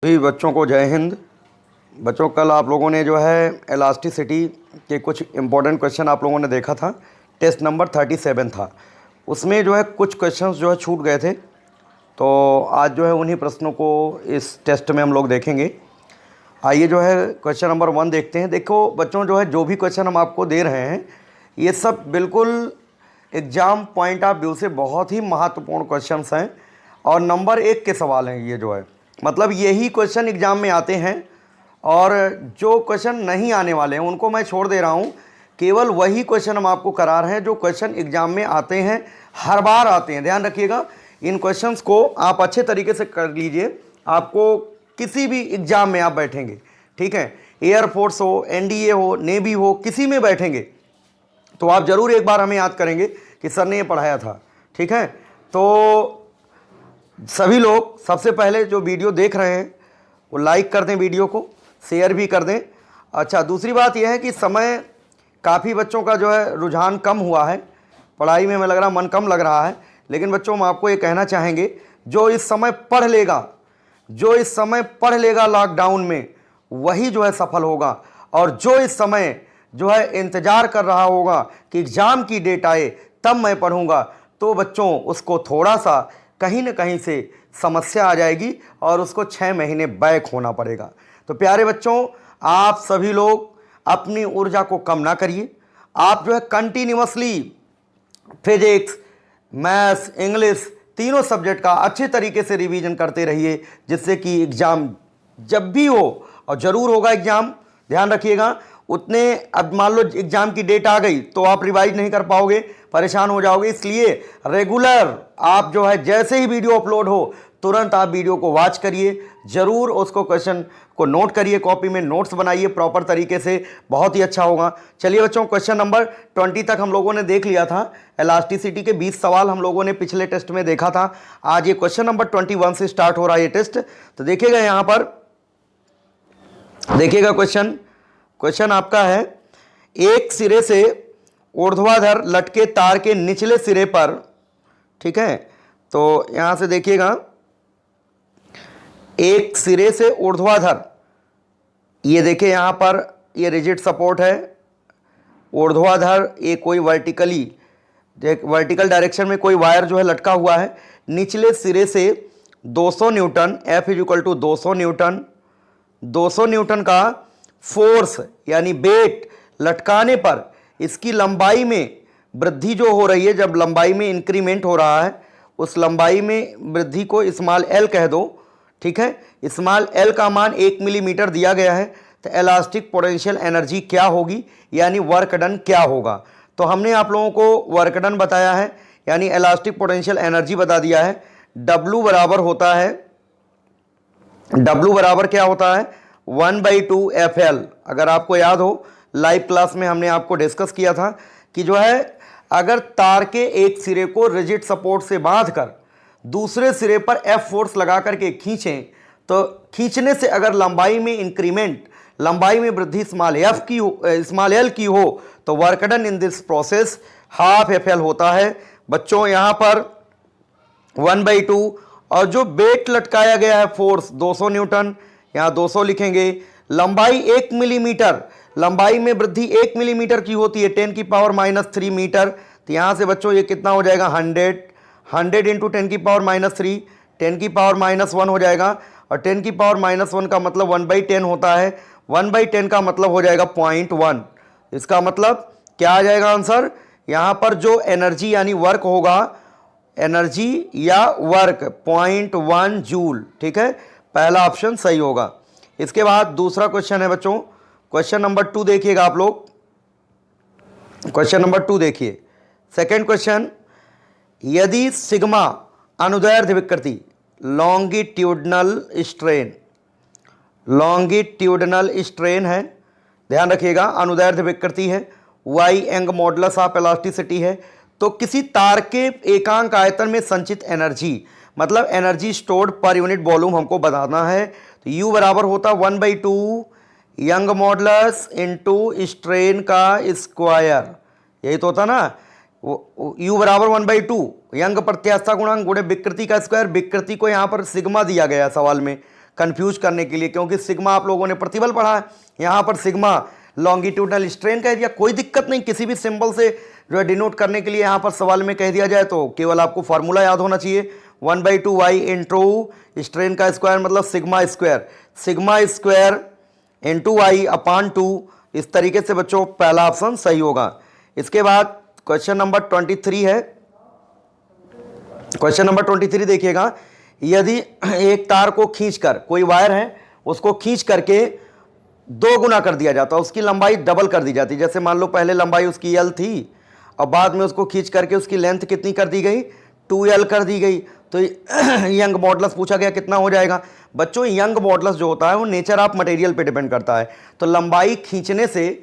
सभी बच्चों को जय हिंद। बच्चों, कल आप लोगों ने जो है इलास्टिसिटी के कुछ इम्पोर्टेंट क्वेश्चन आप लोगों ने देखा था। टेस्ट नंबर 37 था। उसमें जो है कुछ क्वेश्चंस जो है छूट गए थे, तो आज जो है उन्हीं प्रश्नों को इस टेस्ट में हम लोग देखेंगे। आइए जो है क्वेश्चन नंबर 1 देखते हैं। देखो बच्चों, जो है जो भी क्वेश्चन हम आपको दे रहे हैं ये सब बिल्कुल एग्ज़ाम पॉइंट ऑफ व्यू से बहुत ही महत्वपूर्ण क्वेश्चंस हैं और नंबर 1 के सवाल हैं। ये जो है मतलब यही क्वेश्चन एग्ज़ाम में आते हैं और जो क्वेश्चन नहीं आने वाले हैं उनको मैं छोड़ दे रहा हूँ। केवल वही क्वेश्चन हम आपको करा रहे हैं जो क्वेश्चन एग्ज़ाम में आते हैं, हर बार आते हैं। ध्यान रखिएगा, इन क्वेश्चंस को आप अच्छे तरीके से कर लीजिए। आपको किसी भी एग्ज़ाम में आप बैठेंगे, ठीक है, एयरफोर्स हो, एनडीए हो, नेवी हो, किसी में बैठेंगे तो आप ज़रूर एक बार हमें याद करेंगे कि सर ने ये पढ़ाया था। ठीक है, तो सभी लोग सबसे पहले जो वीडियो देख रहे हैं वो लाइक कर दें, वीडियो को शेयर भी कर दें। अच्छा, दूसरी बात यह है कि समय काफ़ी बच्चों का जो है रुझान कम हुआ है पढ़ाई में, हमें लग रहा मन कम लग रहा है। लेकिन बच्चों, हम आपको ये कहना चाहेंगे, जो इस समय पढ़ लेगा लॉकडाउन में वही जो है सफल होगा, और जो इस समय जो है इंतज़ार कर रहा होगा कि एग्ज़ाम की डेट आए तब मैं पढ़ूंगा, तो बच्चों उसको थोड़ा सा कहीं न कहीं से समस्या आ जाएगी और उसको 6 महीने बैक होना पड़ेगा। तो प्यारे बच्चों, आप सभी लोग अपनी ऊर्जा को कम ना करिए। आप जो है कंटिन्यूअसली फिजिक्स, मैथ्स, इंग्लिश तीनों सब्जेक्ट का अच्छे तरीके से रिवीजन करते रहिए, जिससे कि एग्ज़ाम जब भी हो, और ज़रूर होगा एग्ज़ाम, ध्यान रखिएगा। उतने अब मान लो एग्ज़ाम की डेट आ गई तो आप रिवाइज नहीं कर पाओगे, परेशान हो जाओगे। इसलिए रेगुलर आप जो है जैसे ही वीडियो अपलोड हो तुरंत आप वीडियो को वॉच करिए, ज़रूर उसको क्वेश्चन को नोट करिए, कॉपी में नोट्स बनाइए प्रॉपर तरीके से, बहुत ही अच्छा होगा। चलिए बच्चों, क्वेश्चन नंबर 20 तक हम लोगों ने देख लिया था। इलास्टिसिटी के 20 सवाल हम लोगों ने पिछले टेस्ट में देखा था। आज ये क्वेश्चन नंबर 21 से स्टार्ट हो रहा है ये टेस्ट। तो देखिएगा, यहाँ पर देखिएगा क्वेश्चन आपका है, एक सिरे से ऊर्ध्वाधर लटके तार के निचले सिरे पर, ठीक है, तो यहां से देखिएगा, एक सिरे से ऊर्ध्वाधर, ये देखिए यहां पर ये रिजिड सपोर्ट है, ऊर्ध्वाधर ये कोई वर्टिकल डायरेक्शन में कोई वायर जो है लटका हुआ है। निचले सिरे से 200 न्यूटन, F = 200 न्यूटन, 200 न्यूटन का फोर्स यानी वेट लटकाने पर इसकी लंबाई में वृद्धि जो हो रही है, जब लंबाई में इंक्रीमेंट हो रहा है उस लंबाई में वृद्धि को स्मॉल एल कह दो, ठीक है। स्मॉल एल का मान 1 मिलीमीटर दिया गया है। तो इलास्टिक पोटेंशियल एनर्जी क्या होगी, यानी वर्क डन क्या होगा। तो हमने आप लोगों को वर्क डन बताया है, यानी इलास्टिक पोटेंशियल एनर्जी बता दिया है। W बराबर होता है, W बराबर क्या होता है, 1/2 FL। अगर आपको याद हो, लाइव क्लास में हमने आपको डिस्कस किया था कि जो है अगर तार के एक सिरे को रिजिड सपोर्ट से बांधकर दूसरे सिरे पर F फोर्स लगा करके खींचें, तो खींचने से अगर लंबाई में इंक्रीमेंट, लंबाई में वृद्धि स्मॉल एल की हो तो work done in this process half FL होता है। बच्चों, यहां पर 1/2, और जो वेट लटकाया गया है फोर्स 200 न्यूटन, यहाँ 200 लिखेंगे। लंबाई 1 मिलीमीटर, लंबाई में वृद्धि 1 मिलीमीटर की होती है, 10⁻³ मीटर। तो यहाँ से बच्चों ये कितना हो जाएगा, 100 इंटू 10⁻³ 10⁻1 हो जाएगा, और 10⁻1 का मतलब 1/10 होता है। 1/10 का मतलब हो जाएगा 0.1। इसका मतलब क्या आ जाएगा आंसर, यहाँ पर जो एनर्जी यानी वर्क होगा, एनर्जी या वर्क 0.1 जूल, ठीक है, पहला ऑप्शन सही होगा। इसके बाद दूसरा क्वेश्चन है बच्चों, क्वेश्चन नंबर 2 देखिएगा आप लोग। क्वेश्चन नंबर 2 देखिए, सेकंड क्वेश्चन, यदि सिग्मा अनुदैर्ध्य विकृति लॉन्गिट्यूडनल स्ट्रेन है, ध्यान रखिएगा, अनुदैर्ध्य विकृति है, Y Young modulus of elasticity है, तो किसी तार के एकांक आयतन में संचित एनर्जी, मतलब energy stored per unit volume हमको बताना है। तो U बराबर होता 1/2 यंग मॉडुलस इंटू स्ट्रेन का स्क्वायर, यही तो होता ना। U बराबर 1/2 यंग प्रत्यास्थता गुणांक गुणे विकृति का स्क्वायर। विकृति को यहाँ पर सिग्मा दिया गया सवाल में, कंफ्यूज करने के लिए, क्योंकि सिग्मा आप लोगों ने प्रतिबल पढ़ा है, यहाँ पर सिग्मा लॉन्गिट्यूडनल स्ट्रेन कह दिया। कोई दिक्कत नहीं, किसी भी सिंबल से जो है डिनोट करने के लिए यहाँ पर सवाल में कह दिया जाए तो केवल आपको फार्मूला याद होना चाहिए, 1/2y इंटू स्ट्रेन का स्क्वायर मतलब सिग्मा स्क्वायर इंटू वाई अपान 2। इस तरीके से बच्चों पहला ऑप्शन सही होगा। इसके बाद क्वेश्चन नंबर 23 है। क्वेश्चन नंबर 23 देखिएगा, यदि एक तार को खींचकर, कोई वायर है उसको खींच करके 2 गुना कर दिया जाता, उसकी लंबाई डबल कर दी जाती। जैसे मान लो पहले लंबाई उसकी L थी और बाद में उसको खींच करके उसकी लेंथ कितनी कर दी गई, 2L कर दी गई, तो यंग मॉडुलस पूछा गया कितना हो जाएगा। बच्चों यंग मॉडुलस जो होता है वो नेचर ऑफ मटेरियल पे डिपेंड करता है। तो लंबाई खींचने से,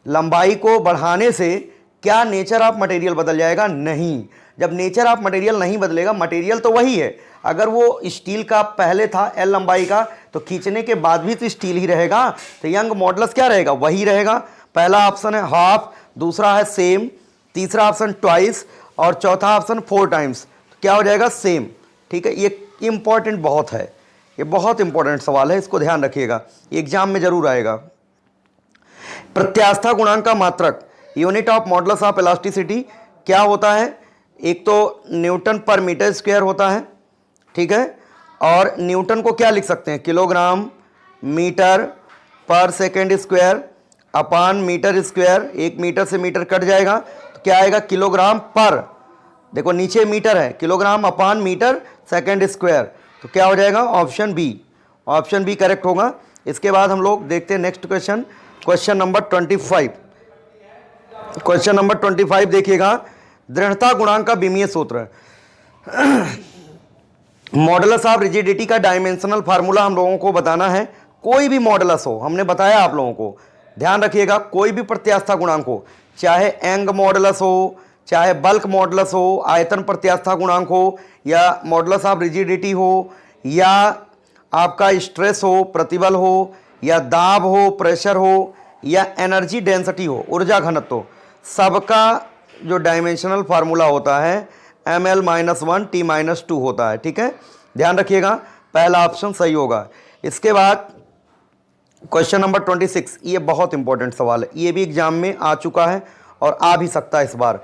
लंबाई को बढ़ाने से क्या नेचर ऑफ मटेरियल बदल जाएगा? नहीं। जब नेचर ऑफ मटेरियल नहीं बदलेगा, मटेरियल तो वही है। अगर वो स्टील का पहले था L लंबाई का, तो खींचने के बाद भी तो स्टील ही रहेगा, तो यंग मॉडुलस क्या रहेगा? वही रहेगा। पहला ऑप्शन है हाफ, दूसरा है सेम, तीसरा ऑप्शन ट्वाइस और चौथा ऑप्शन 4 टाइम्स। तो क्या हो जाएगा? सेम। ठीक है, ये इंपॉर्टेंट बहुत है, ये बहुत इंपॉर्टेंट सवाल है, इसको ध्यान रखिएगा, एग्जाम में जरूर आएगा। प्रत्यास्था गुणांक का मात्रक, unit of modulus of elasticity क्या होता है? एक तो न्यूटन पर मीटर स्क्वायर होता है, ठीक है, और न्यूटन को क्या लिख सकते हैं? किलोग्राम मीटर पर second square upon metre square. 1 metre से मीटर कट जाएगा तो क्या आएगा? किलोग्राम पर, देखो नीचे मीटर है, kilogram upon metre second square. तो क्या हो जाएगा? Option B, option B correct होगा। इसके बाद हम लोग देखते हैं next question, question number 25। Question number 25 देखिएगा, दृढ़ता गुणांक का विमीय सूत्र। मॉडुलस ऑफ रिजिडिटी का डायमेंशनल फार्मूला हम लोगों को बताना है। कोई भी मॉडुलस हो, हमने बताया आप लोगों को, ध्यान रखिएगा, कोई भी प्रत्यास्था गुणांक हो, चाहे एंग मॉडुलस हो, चाहे बल्क मॉडुलस हो, आयतन प्रत्यास्था गुणांक हो, या मॉडुलस ऑफ रिजिडिटी हो, या आपका स्ट्रेस हो, प्रतिबल हो, या दाब हो, प्रेशर हो, या एनर्जी डेंसिटी हो, ऊर्जा घनत्व हो, सबका जो डायमेंशनल फार्मूला होता है ml-1 t-2 होता है। ठीक है, ध्यान रखिएगा, पहला ऑप्शन सही होगा। इसके बाद क्वेश्चन नंबर 26, ये बहुत इंपॉर्टेंट सवाल है, ये भी एग्जाम में आ चुका है और आ भी सकता है इस बार।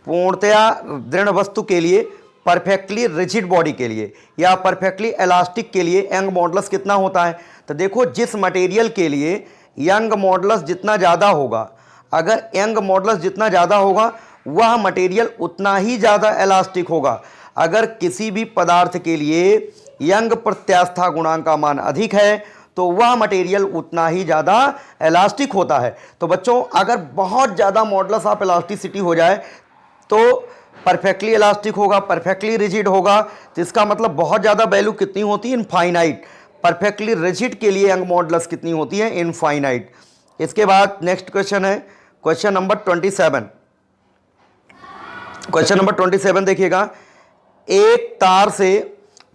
पूर्णतया दृढ़ वस्तु के लिए, परफेक्टली रिजिड बॉडी के लिए या परफेक्टली इलास्टिक के लिए यंग मॉडुलस कितना होता है? तो देखो, जिस मटेरियल के लिए यंग मॉडुलस जितना ज़्यादा होगा, अगर यंग मॉडुलस जितना ज़्यादा होगा वह मटेरियल उतना ही ज़्यादा इलास्टिक होगा। अगर किसी भी पदार्थ के लिए यंग प्रत्यास्था गुणांक का मान अधिक है तो वह मटेरियल उतना ही ज़्यादा इलास्टिक होता है। तो बच्चों, अगर बहुत ज़्यादा मॉडुलस ऑफ इलास्टिसिटी हो जाए तो परफेक्टली इलास्टिक होगा, परफेक्टली रिजिड होगा, तो इसका मतलब बहुत ज़्यादा वैल्यू कितनी होती है? इनफाइनाइट। परफेक्टली रिजिड के लिए यंग मॉडुलस कितनी होती है? इनफाइनाइट। इसके बाद नेक्स्ट क्वेश्चन है क्वेश्चन नंबर 27। क्वेश्चन नंबर 27 देखिएगा, एक तार से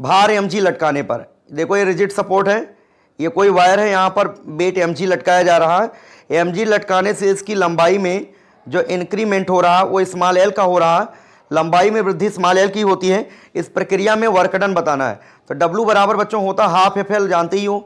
भार mg लटकाने पर, देखो ये रिजिड सपोर्ट है, ये कोई वायर है, यहाँ पर वेट mg लटकाया जा रहा है। mg लटकाने से इसकी लंबाई में जो इंक्रीमेंट हो रहा है वो स्मॉल l का हो रहा है, लंबाई में वृद्धि स्मॉल l की होती है। इस प्रक्रिया में वर्क डन बताना है। तो W बराबर बच्चों होता है हाफ FL, जानते ही हो,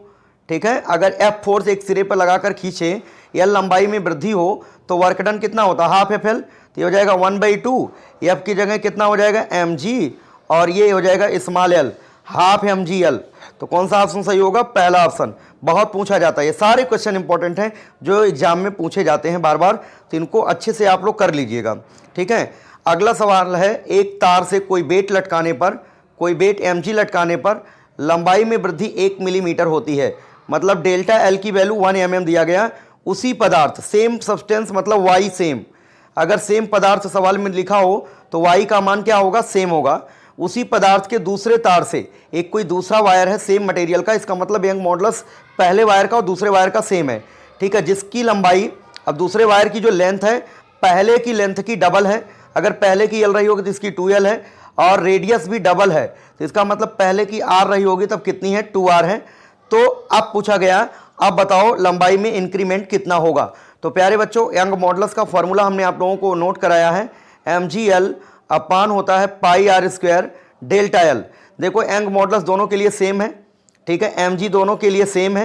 ठीक है। अगर F फोर्स एक सिरे पर लगाकर खींचे, L लंबाई में वृद्धि हो, तो वर्क डन कितना होता है? Half FL। तो ये हो जाएगा 1/2, F की जगह कितना हो जाएगा? mg, और ये हो जाएगा स्मॉल l, हाफ mgl। तो कौन सा ऑप्शन सही होगा? पहला ऑप्शन। बहुत पूछा जाता है, ये सारे क्वेश्चन इंपॉर्टेंट हैं जो एग्जाम में पूछे जाते हैं बार बार, तो इनको अच्छे से आप लोग कर लीजिएगा। ठीक है, अगला सवाल है, एक तार से कोई वेट लटकाने पर, कोई वेट mg लटकाने पर लंबाई में वृद्धि 1 मिलीमीटर होती है, मतलब डेल्टा L की वैल्यू 1 mm दिया गया। उसी पदार्थ, सेम सब्सटेंस मतलब y सेम, अगर सेम पदार्थ सवाल में लिखा हो तो y का मान क्या होगा? सेम होगा। उसी पदार्थ के दूसरे तार से एक कोई दूसरा वायर है सेम मटेरियल का, इसका मतलब यंग मॉडुलस पहले वायर का और दूसरे वायर का सेम है। ठीक है, जिसकी लंबाई, अब दूसरे वायर की जो लेंथ है पहले की लेंथ की डबल है, अगर पहले की L रही होगी तो इसकी 2L है, और रेडियस भी डबल है, तो इसका मतलब पहले की R रही होगी तब कितनी है? 2R है। तो अब पूछा गया, अब बताओ लंबाई में इंक्रीमेंट कितना होगा? तो प्यारे बच्चों, यंग मॉडुलस का फॉर्मूला हमने आप लोगों को नोट कराया है, mgl अपान होता है पाई r स्क्वायर डेल्टा L। देखो यंग मॉडुलस दोनों के लिए सेम है, ठीक है। एम जी दोनों के लिए सेम है,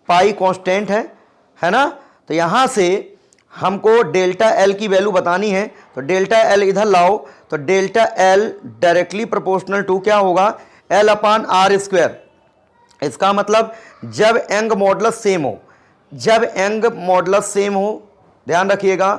पाई कांस्टेंट है ना। तो यहाँ से हमको डेल्टा एल की वैल्यू बतानी है, तो डेल्टा एल इधर लाओ, तो delta l directly proportional to क्या होगा, एल अपान आर स्क्वायर। इसका मतलब जब एंग मॉडुलस सेम हो, जब एंग मॉडुलस सेम हो, ध्यान रखिएगा,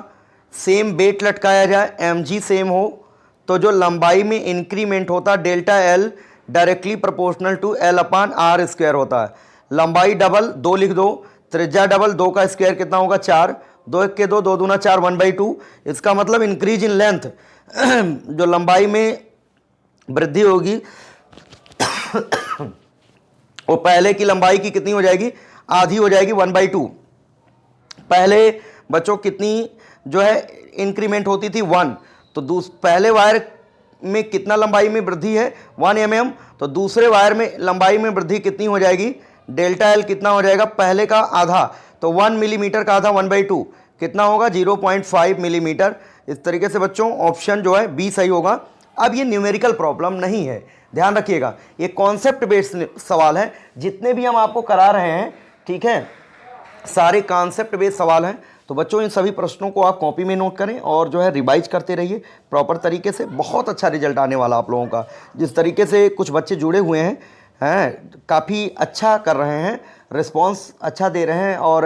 सेम वेट लटकाया जाए, एम जी सेम हो, तो जो लंबाई में इंक्रीमेंट होता है delta l directly proportional to l upon r square होता है। लंबाई डबल, 2 लिख दो, त्रिज्या डबल, 2 का स्क्वायर कितना होगा 4, 2 1 के 2, 2 दूना 4, 1/2। इसका मतलब इंक्रीज इन लेंथ, जो लंबाई में वृद्धि होगी वो पहले की लंबाई की कितनी हो जाएगी, आधी हो जाएगी, 1/2। पहले बच्चों कितनी जो है इंक्रीमेंट होती थी 1, तो पहले वायर में कितना लंबाई में वृद्धि है 1 mm, तो दूसरे वायर में लंबाई में वृद्धि कितनी हो जाएगी, डेल्टा एल कितना हो जाएगा, पहले का आधा, तो 1 मिलीमीटर का आधा 1/2 कितना होगा 0.5 मिलीमीटर। इस तरीके से बच्चों ऑप्शन जो है बी सही होगा। अब ये न्यूमेरिकल प्रॉब्लम नहीं है, ध्यान रखिएगा, ये कॉन्सेप्ट बेस्ड सवाल है, जितने भी हम आपको करा रहे हैं, ठीक है, सारे कॉन्सेप्ट बेस्ड सवाल हैं। तो बच्चों इन सभी प्रश्नों को आप कॉपी में नोट करें और जो है रिवाइज करते रहिए प्रॉपर तरीके से, बहुत अच्छा रिजल्ट आने वाला आप लोगों का। जिस तरीके से कुछ बच्चे जुड़े हुए हैं काफ़ी अच्छा कर रहे हैं, रिस्पांस अच्छा दे रहे हैं और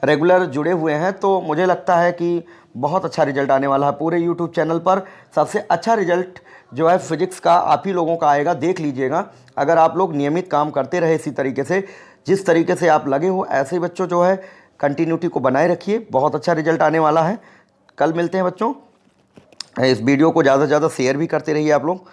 रेगुलर जुड़े हुए हैं, तो मुझे लगता है कि बहुत अच्छा रिजल्ट आने वाला है। पूरे यूट्यूब चैनल पर सबसे अच्छा रिजल्ट जो है फिजिक्स का आप ही लोगों का आएगा, देख लीजिएगा। अगर आप लोग नियमित काम करते रहे इसी तरीके से, जिस तरीके से आप लगे हो, ऐसे ही बच्चों जो है कंटिन्यूटी को बनाए रखिए, बहुत अच्छा रिजल्ट आने वाला है। कल मिलते हैं बच्चों। इस वीडियो को ज़्यादा से ज़्यादा शेयर भी करते रहिए आप लोग।